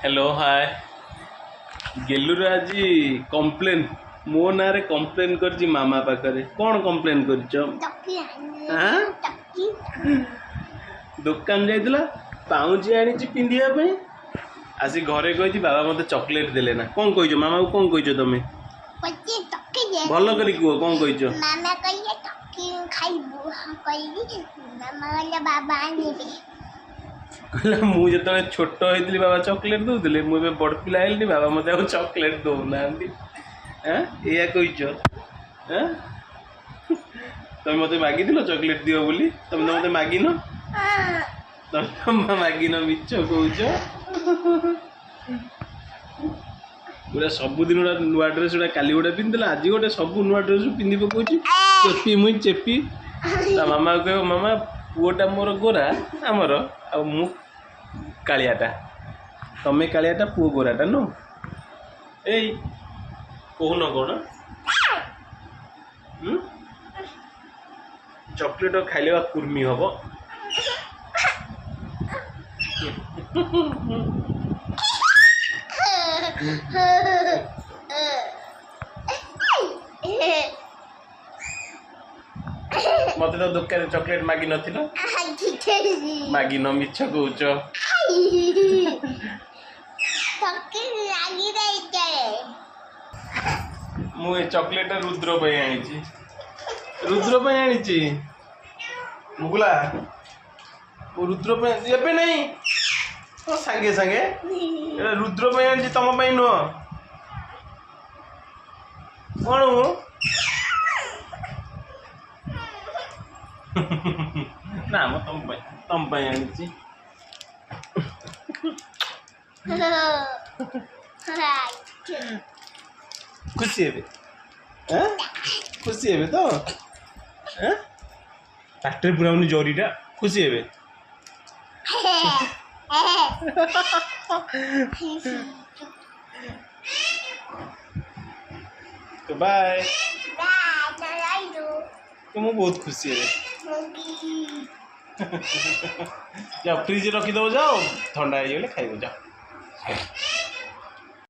Hello hi गेलुर आज complain मो ना रे कम्प्लेन कर मामा पाखे कौन कम्प्लेन कर दुकान जाइला पाउची आनी पिंधिया आसी घरे कही बाबा मत चॉकलेट देले ना कौन कह मामा को कौन कह तुम भल कर कह कौन कह कहला मुझे छोट होती बाबा चॉकलेट दौले मुझे बड़ पिला बाबा मत चॉकलेट दौना या कह तुम मत मागिद चॉकलेट दियो बोली तुम तो मत मागिन तुम मागिन मिछ कह पूरा सबुदिन गोटा नुआ ड्रेस गोटा काली गोटा पिंधिला आज गोटे सब नुआ ड्रेस पिंधि पकाउची चेपी मुई चेपी ता मामा कह मामा पुओटा मोर गोरा आमर आ मु कालियाटा तमें कालियाटा पुओ गोराटा नो ए कहून कौन चॉकलेट खाइले कुर्मी हम मत तो दुकान चॉकलेट मागी नथिला मागी न मिछ कहूच मु चॉकलेट रुद्र पे आनी रुद्र पे आनी मुगला रुद्र पे एबे नहीं सांगे सांगे रुद्र पे आनी तुम नुह कौन ना तुम आनी खुशी है खुशी है तो ट्रैक्टर पूरा जरीटा खुशी है तो बाय तो मुझे बहुत खुशी है जाओ फ्रिज रखीद जाओ ठंडा हो खाइब जाओ।